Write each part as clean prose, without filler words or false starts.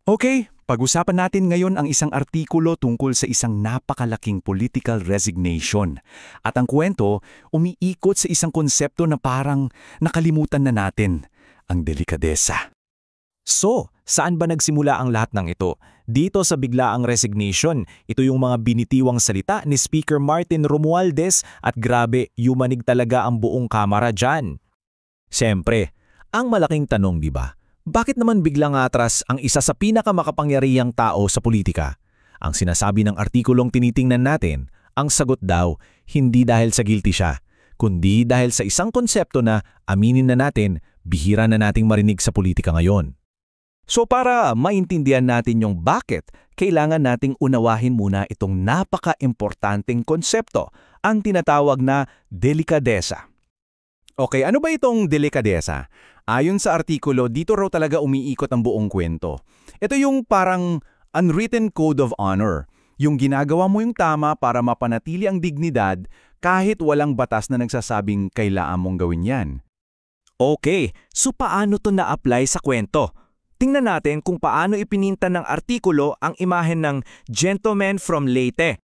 Okay, pag-usapan natin ngayon ang isang artikulo tungkol sa isang napakalaking political resignation. At ang kwento, umiikot sa isang konsepto na parang nakalimutan na natin, ang delikadesa. So, saan ba nagsimula ang lahat ng ito? Dito sa biglaang resignation, ito yung mga binitiwang salita ni Speaker Martin Romualdez at grabe, yumanig talaga ang buong kamara dyan. Siyempre, ang malaking tanong, di ba? Bakit naman biglang atras ang isa sa pinakamakapangyarihang tao sa politika? Ang sinasabi ng artikulong tinitingnan natin, ang sagot daw, hindi dahil sa guilty siya, kundi dahil sa isang konsepto na, aminin na natin, bihira na nating marinig sa politika ngayon. So para maintindihan natin yung bakit, kailangan nating unawahin muna itong napaka-importanteng konsepto, ang tinatawag na delikadesa. Okay, ano ba itong delikadesa? Ayon sa artikulo, dito raw talaga umiikot ang buong kwento. Ito yung parang unwritten code of honor, yung ginagawa mo yung tama para mapanatili ang dignidad kahit walang batas na nagsasabing kailangan mong gawin yan. Okay, so paano to na-apply sa kwento? Tingnan natin kung paano ipininta ng artikulo ang imahen ng gentleman from Leyte.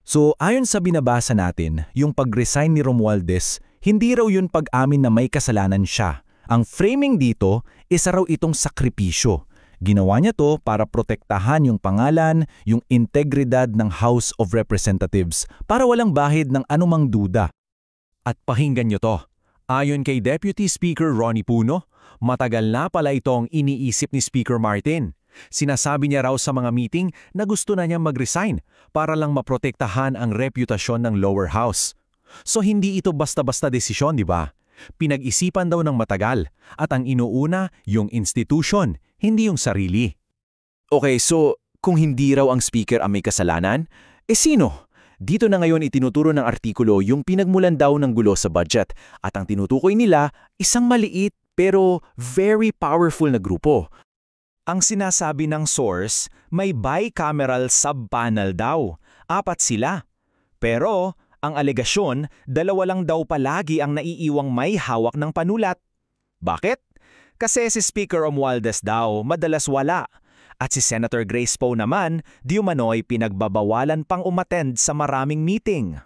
So ayon sa binabasa natin, yung pag-resign ni Romualdez, hindi raw yun pag-amin na may kasalanan siya. Ang framing dito, isa raw itong sakripisyo. Ginawa niya to para protektahan yung pangalan, yung integridad ng House of Representatives para walang bahid ng anumang duda. At pakinggan niyo to. Ayon kay Deputy Speaker Ronnie Puno, matagal na pala itong iniisip ni Speaker Martin. Sinasabi niya raw sa mga meeting na gusto na niyang mag-resign para lang maprotektahan ang reputasyon ng lower house. So hindi ito basta-basta desisyon, di ba? Pinag-isipan daw ng matagal at ang inuuna yung institution, hindi yung sarili. Okay, so kung hindi raw ang speaker ang may kasalanan, sino? Dito na ngayon itinuturo ng artikulo yung pinagmulan daw ng gulo sa budget at ang tinutukoy nila isang maliit pero very powerful na grupo. Ang sinasabi ng source, may bicameral sub-panel daw. 4 sila. Pero ang alegasyon, 2 lang daw palagi ang naiiwang may hawak ng panulat. Bakit? Kasi si Speaker Romualdez daw madalas wala. At si Senator Grace Poe naman, di umano'y pinagbabawalan pang umattend sa maraming meeting.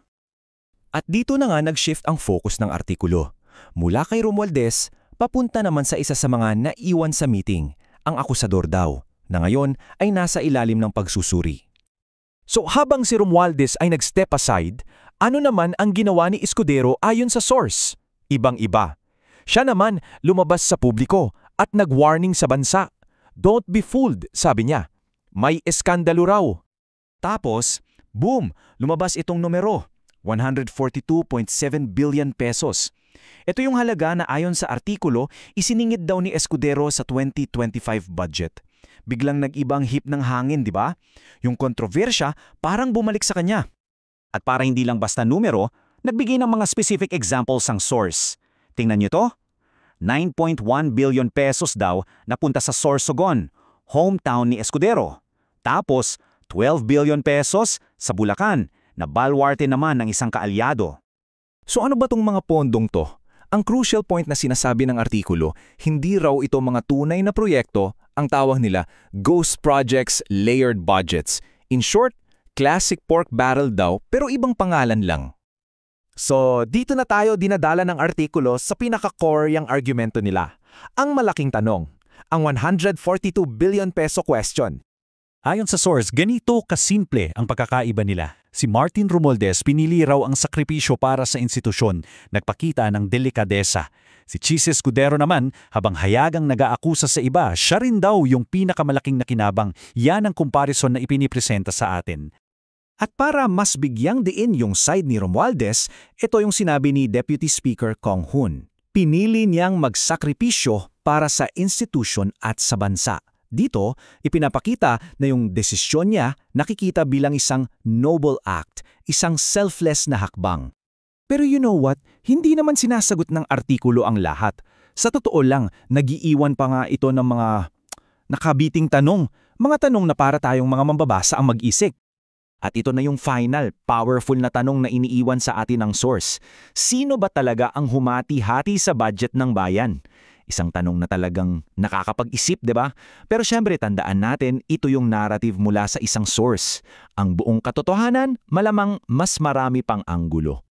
At dito na nga nag-shift ang focus ng artikulo. Mula kay Romualdez, papunta naman sa isa sa mga naiwan sa meeting, ang akusador daw, na ngayon ay nasa ilalim ng pagsusuri. So habang si Romualdez ay nag-step aside, ano naman ang ginawa ni Escudero ayon sa source? Ibang-iba. Siya naman lumabas sa publiko at nag-warning sa bansa. Don't be fooled, sabi niya. May eskandalo raw. Tapos, boom, lumabas itong numero, 142.7 billion pesos. Ito yung halaga na ayon sa artikulo, isiningit daw ni Escudero sa 2025 budget. Biglang nag-ibang hip ng hangin, di ba? Yung kontrobersya parang bumalik sa kanya. At para hindi lang basta numero, nagbigay ng mga specific examples ang source. Tingnan niyo to. 9.1 billion pesos daw napunta sa Sorsogon, hometown ni Escudero. Tapos, 12 billion pesos sa Bulacan, na balwarte naman ng isang kaalyado. So ano ba tong mga pondong to? Ang crucial point na sinasabi ng artikulo, hindi raw ito mga tunay na proyekto, ang tawag nila ghost projects, layered budgets. In short, classic pork barrel daw pero ibang pangalan lang. So, dito na tayo dinadala ng artikulo sa pinaka-core yung argumento nila. Ang malaking tanong, ang 142 billion peso question. Ayon sa source, ganito kasimple ang pagkakaiba nila. Si Martin Romualdez pinili raw ang sakripisyo para sa institusyon, nagpakita ng delikadesa. Si Chis Escudero naman, habang hayagang nag-aakusa sa iba, siya rin daw yung pinakamalaking nakinabang. Yan ang comparison na ipinipresenta sa atin. At para mas bigyang diin yung side ni Romualdez, ito yung sinabi ni Deputy Speaker Kong Hoon. Pinili niyang magsakripisyo para sa institusyon at sa bansa. Dito, ipinapakita na yung desisyon niya nakikita bilang isang noble act, isang selfless na hakbang. Pero you know what? Hindi naman sinasagot ng artikulo ang lahat. Sa totoo lang, nag-iiwan pa nga ito ng mga nakabiting tanong, mga tanong na para tayong mga mambabasa ang mag-isip. At ito na yung final, powerful na tanong na iniiwan sa atin ng source. Sino ba talaga ang humati-hati sa budget ng bayan? Isang tanong na talagang nakakapag-isip, 'di ba? Pero syempre tandaan natin, ito yung narrative mula sa isang source. Ang buong katotohanan, malamang mas marami pang anggulo.